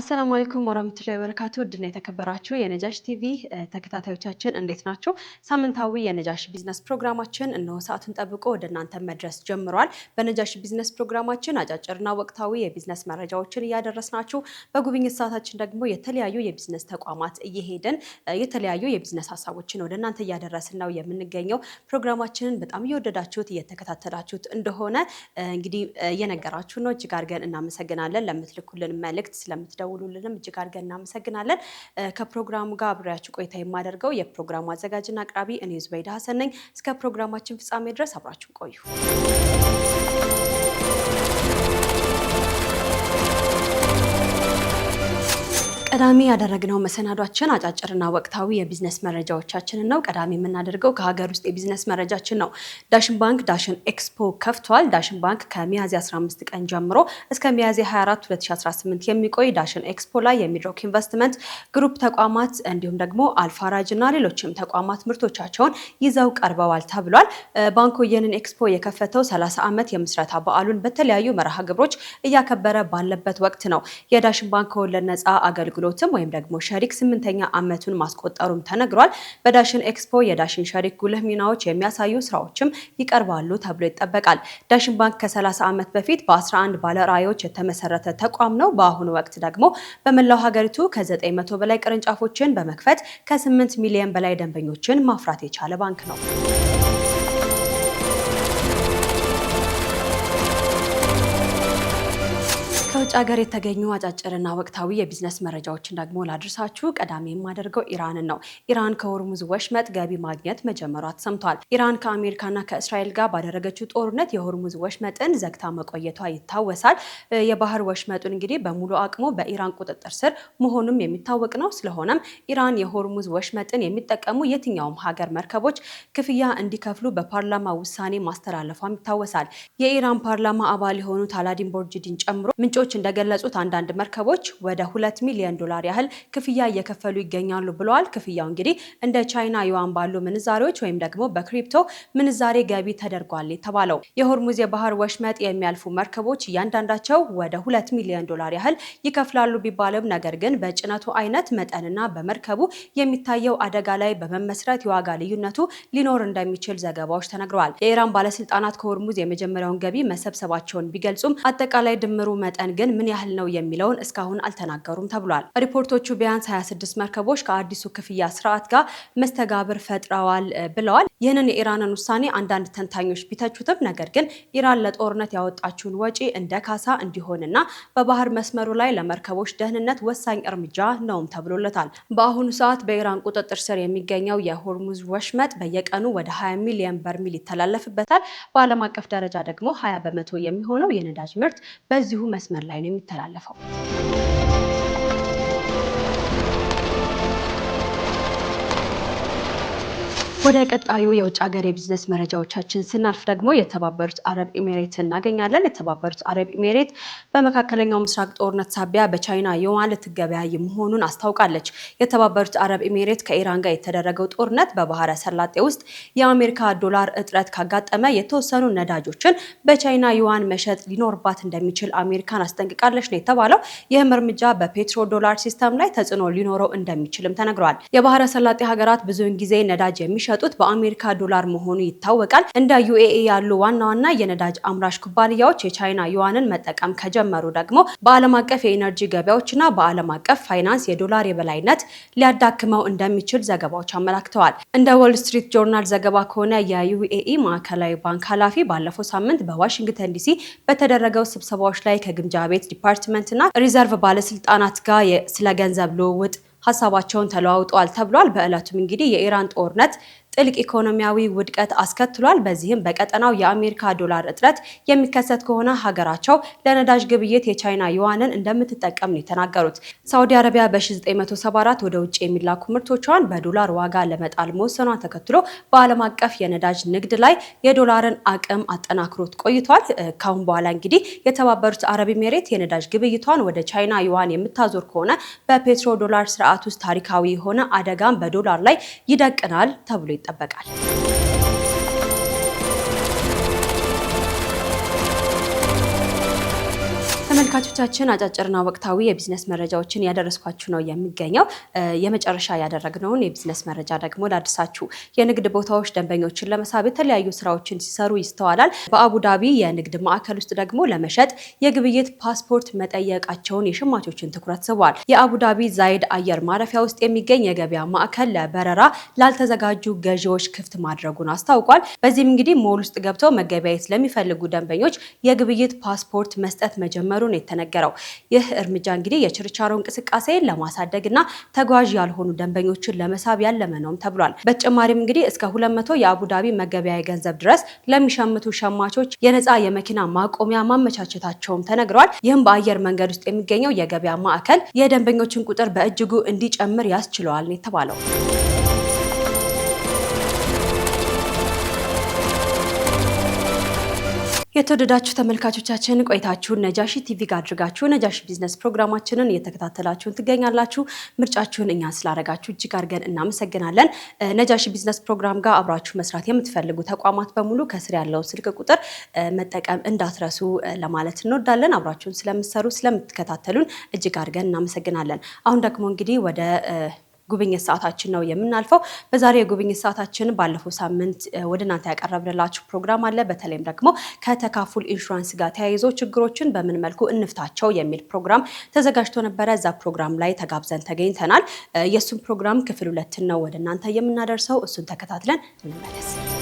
አሰላሙ አለይኩም ወራህመቱላሂ ወበረካቱ ውድና የተከበራችሁ የነጃሽ ቲቪ ተከታታዮቻችን እንዴት ናችሁ? ሳምንታዊ የነጃሽ ቢዝነስ ፕሮግራማችን እነሆ ሰዓቱን ጠብቆ ወደ እናንተ መድረስ ጀምሯል። በነጃሽ ቢዝነስ ፕሮግራማችን አጫጭርና ወቅታዊ የቢዝነስ መረጃዎችን እያደረስናችሁ በጉብኝት ሰዓታችን ደግሞ የተለያዩ የቢዝነስ ተቋማት እየሄድን የተለያዩ የቢዝነስ ሀሳቦችን ወደ እናንተ እያደረስን ነው የምንገኘው። ፕሮግራማችንን በጣም እየወደዳችሁት እየተከታተላችሁት እንደሆነ እንግዲህ እየነገራችሁ ነው። እጅግ አድርገን እናመሰግናለን። ለምትልኩልን መልእክት ስለምትደውሉልንም እጅግ አድርገን እናመሰግናለን። ከፕሮግራሙ ጋር አብሬያችሁ ቆይታ የማደርገው የፕሮግራሙ አዘጋጅና አቅራቢ እኔ ዙበይዳ ሀሰን ነኝ። እስከ ፕሮግራማችን ፍጻሜ ድረስ አብራችሁ ቆዩ። ቀዳሚ ያደረግነው መሰናዷችን አጫጭርና ወቅታዊ የቢዝነስ መረጃዎቻችንን ነው። ቀዳሚ የምናደርገው ከሀገር ውስጥ የቢዝነስ መረጃችን ነው። ዳሽን ባንክ ዳሽን ኤክስፖ ከፍቷል። ዳሽን ባንክ ከሚያዝያ 15 ቀን ጀምሮ እስከ ሚያዝያ 24 2018 የሚቆይ ዳሽን ኤክስፖ ላይ የሚድሮክ ኢንቨስትመንት ግሩፕ ተቋማት እንዲሁም ደግሞ አልፋራጅ እና ሌሎችም ተቋማት ምርቶቻቸውን ይዘው ቀርበዋል ተብሏል። ባንኩ ይህንን ኤክስፖ የከፈተው 30 ዓመት የምስረታ በዓሉን በተለያዩ መርሃ ግብሮች እያከበረ ባለበት ወቅት ነው። የዳሽን ባንክ ከወለድ ነፃ አገልግሎት ወይም ደግሞ ሸሪክ 8ኛ ዓመቱን ማስቆጠሩም ተነግሯል። በዳሽን ኤክስፖ የዳሽን ሸሪክ ጉልህ ሚናዎች የሚያሳዩ ስራዎችም ይቀርባሉ ተብሎ ይጠበቃል። ዳሽን ባንክ ከ30 ዓመት በፊት በ11 ባለራዕዮች የተመሰረተ ተቋም ነው። በአሁኑ ወቅት ደግሞ በመላው ሀገሪቱ ከ900 በላይ ቅርንጫፎችን በመክፈት ከ8 ሚሊዮን በላይ ደንበኞችን ማፍራት የቻለ ባንክ ነው። ከውጭ ሀገር የተገኙ አጫጭርና ወቅታዊ የቢዝነስ መረጃዎችን ደግሞ ላድርሳችሁ። ቀዳሚ የማደርገው ኢራንን ነው። ኢራን ከሆርሙዝ ወሽመጥ ገቢ ማግኘት መጀመሯ ተሰምቷል። ኢራን ከአሜሪካና ከእስራኤል ጋር ባደረገችው ጦርነት የሆርሙዝ ወሽመጥን ዘግታ መቆየቷ ይታወሳል። የባህር ወሽመጡን እንግዲህ በሙሉ አቅሙ በኢራን ቁጥጥር ስር መሆኑም የሚታወቅ ነው። ስለሆነም ኢራን የሆርሙዝ ወሽመጥን የሚጠቀሙ የትኛውም ሀገር መርከቦች ክፍያ እንዲከፍሉ በፓርላማ ውሳኔ ማስተላለፏም ይታወሳል። የኢራን ፓርላማ አባል የሆኑት አላዲን ቦርጅዲን ጨምሮ ምንጮች እንደገለጹት አንዳንድ መርከቦች ወደ $2 ሚሊዮን ያህል ክፍያ እየከፈሉ ይገኛሉ ብለዋል። ክፍያው እንግዲህ እንደ ቻይና ዩዋን ባሉ ምንዛሬዎች ወይም ደግሞ በክሪፕቶ ምንዛሬ ገቢ ተደርጓል የተባለው የሆርሙዝ የባህር ወሽመጥ የሚያልፉ መርከቦች እያንዳንዳቸው ወደ $2 ሚሊዮን ያህል ይከፍላሉ ቢባልም ነገር ግን በጭነቱ አይነት መጠንና በመርከቡ የሚታየው አደጋ ላይ በመመስረት የዋጋ ልዩነቱ ሊኖር እንደሚችል ዘገባዎች ተነግረዋል። የኢራን ባለስልጣናት ከሆርሙዝ የመጀመሪያውን ገቢ መሰብሰባቸውን ቢገልጹም አጠቃላይ ድምሩ መጠን ግን ምን ያህል ነው የሚለውን እስካሁን አልተናገሩም ተብሏል። ሪፖርቶቹ ቢያንስ 26 መርከቦች ከአዲሱ ክፍያ ስርዓት ጋር መስተጋብር ፈጥረዋል ብለዋል። ይህንን የኢራንን ውሳኔ አንዳንድ ተንታኞች ቢተቹትም ነገር ግን ኢራን ለጦርነት ያወጣችውን ወጪ እንደ ካሳ እንዲሆንና በባህር መስመሩ ላይ ለመርከቦች ደህንነት ወሳኝ እርምጃ ነውም ተብሎለታል። በአሁኑ ሰዓት በኢራን ቁጥጥር ስር የሚገኘው የሆርሙዝ ወሽመጥ በየቀኑ ወደ 20 ሚሊዮን በርሜል ይተላለፍበታል። በዓለም አቀፍ ደረጃ ደግሞ 20 በመቶ የሚሆነው የነዳጅ ምርት በዚሁ መስመር ላይ ነው የሚተላለፈው። ወደ ቀጣዩ የውጭ ሀገር የቢዝነስ መረጃዎቻችን ስናልፍ ደግሞ የተባበሩት አረብ ኤሚሬት እናገኛለን። የተባበሩት አረብ ኤሚሬት በመካከለኛው ምስራቅ ጦርነት ሳቢያ በቻይና ዩዋን ልትገበያይ መሆኑን አስታውቃለች። የተባበሩት አረብ ኤሚሬት ከኢራን ጋር የተደረገው ጦርነት በባህረ ሰላጤ ውስጥ የአሜሪካ ዶላር እጥረት ካጋጠመ የተወሰኑ ነዳጆችን በቻይና ዩዋን መሸጥ ሊኖርባት እንደሚችል አሜሪካን አስጠንቅቃለች ነው የተባለው። ይህም እርምጃ በፔትሮ ዶላር ሲስተም ላይ ተጽዕኖ ሊኖረው እንደሚችልም ተነግሯል። የባህረ ሰላጤ ሀገራት ብዙውን ጊዜ ነዳጅ የሚሸጡት በአሜሪካ ዶላር መሆኑ ይታወቃል። እንደ ዩኤኢ ያሉ ዋና ዋና የነዳጅ አምራች ኩባንያዎች የቻይና ዩዋንን መጠቀም ከጀመሩ ደግሞ በዓለም አቀፍ የኢነርጂ ገበያዎችና በዓለም አቀፍ ፋይናንስ የዶላር የበላይነት ሊያዳክመው እንደሚችል ዘገባዎች አመላክተዋል። እንደ ዎል ስትሪት ጆርናል ዘገባ ከሆነ የዩኤኢ ማዕከላዊ ባንክ ኃላፊ ባለፈው ሳምንት በዋሽንግተን ዲሲ በተደረገው ስብሰባዎች ላይ ከግምጃ ቤት ዲፓርትመንትና ሪዘርቭ ባለስልጣናት ጋር ስለ ገንዘብ ልውውጥ ሀሳባቸውን ተለዋውጠዋል ተብሏል። በዕለቱም እንግዲህ የኢራን ጦርነት ጥልቅ ኢኮኖሚያዊ ውድቀት አስከትሏል። በዚህም በቀጠናው የአሜሪካ ዶላር እጥረት የሚከሰት ከሆነ ሀገራቸው ለነዳጅ ግብይት የቻይና ዩዋንን እንደምትጠቀም ነው የተናገሩት። ሳውዲ አረቢያ በ1974 ወደ ውጭ የሚላኩ ምርቶቿን በዶላር ዋጋ ለመጣል መወሰኗን ተከትሎ በዓለም አቀፍ የነዳጅ ንግድ ላይ የዶላርን አቅም አጠናክሮት ቆይቷል። ካሁን በኋላ እንግዲህ የተባበሩት አረብ ኤሚሬት የነዳጅ ግብይቷን ወደ ቻይና ዩዋን የምታዞር ከሆነ በፔትሮ ዶላር ስርዓት ውስጥ ታሪካዊ የሆነ አደጋን በዶላር ላይ ይደቅናል ተብሎ ይጠበቃል። ተመልካቾቻችን አጫጭርና ወቅታዊ የቢዝነስ መረጃዎችን ያደረስኳችሁ ነው የሚገኘው። የመጨረሻ ያደረግነውን የቢዝነስ መረጃ ደግሞ ላድርሳችሁ። የንግድ ቦታዎች ደንበኞችን ለመሳብ የተለያዩ ስራዎችን ሲሰሩ ይስተዋላል። በአቡዳቢ የንግድ ማዕከል ውስጥ ደግሞ ለመሸጥ የግብይት ፓስፖርት መጠየቃቸውን የሸማቾችን ትኩረት ስቧል። የአቡዳቢ ዛይድ አየር ማረፊያ ውስጥ የሚገኝ የገበያ ማዕከል ለበረራ ላልተዘጋጁ ገዢዎች ክፍት ማድረጉን አስታውቋል። በዚህም እንግዲህ ሞል ውስጥ ገብተው መገበያየት ለሚፈልጉ ደንበኞች የግብይት ፓስፖርት መስጠት መጀመሩን የተነገረው። ይህ እርምጃ እንግዲህ የችርቻሮ እንቅስቃሴ ለማሳደግና ተጓዥ ያልሆኑ ደንበኞችን ለመሳብ ያለመ ነውም ተብሏል። በተጨማሪም እንግዲህ እስከ 200 የአቡዳቢ መገበያያ ገንዘብ ድረስ ለሚሸምቱ ሸማቾች የነፃ የመኪና ማቆሚያ ማመቻቸታቸውም ተነግሯል። ይህም በአየር መንገድ ውስጥ የሚገኘው የገበያ ማዕከል የደንበኞችን ቁጥር በእጅጉ እንዲጨምር ያስችለዋል ነው የተባለው። የተወደዳችሁ ተመልካቾቻችን ቆይታችሁን ነጃሺ ቲቪ ጋር አድርጋችሁ ነጃሺ ቢዝነስ ፕሮግራማችንን እየተከታተላችሁን ትገኛላችሁ። ምርጫችሁን እኛ ስላደረጋችሁ እጅግ አድርገን እናመሰግናለን። ነጃሺ ቢዝነስ ፕሮግራም ጋር አብራችሁ መስራት የምትፈልጉ ተቋማት በሙሉ ከስር ያለው ስልክ ቁጥር መጠቀም እንዳትረሱ ለማለት እንወዳለን። አብራችሁን ስለምትሰሩ ስለምትከታተሉን እጅግ አድርገን እናመሰግናለን። አሁን ደግሞ እንግዲህ ወደ ጉብኝት ሰዓታችን ነው የምናልፈው። በዛሬ የጉብኝት ሰዓታችን ባለፈው ሳምንት ወደ እናንተ ያቀረብንላችሁ ፕሮግራም አለ። በተለይም ደግሞ ከተካፉል ኢንሹራንስ ጋር ተያይዞ ችግሮችን በምን መልኩ እንፍታቸው የሚል ፕሮግራም ተዘጋጅቶ ነበረ። እዛ ፕሮግራም ላይ ተጋብዘን ተገኝተናል። የእሱን ፕሮግራም ክፍል 2 ነው ወደ እናንተ የምናደርሰው። እሱን ተከታትለን እንመለስ።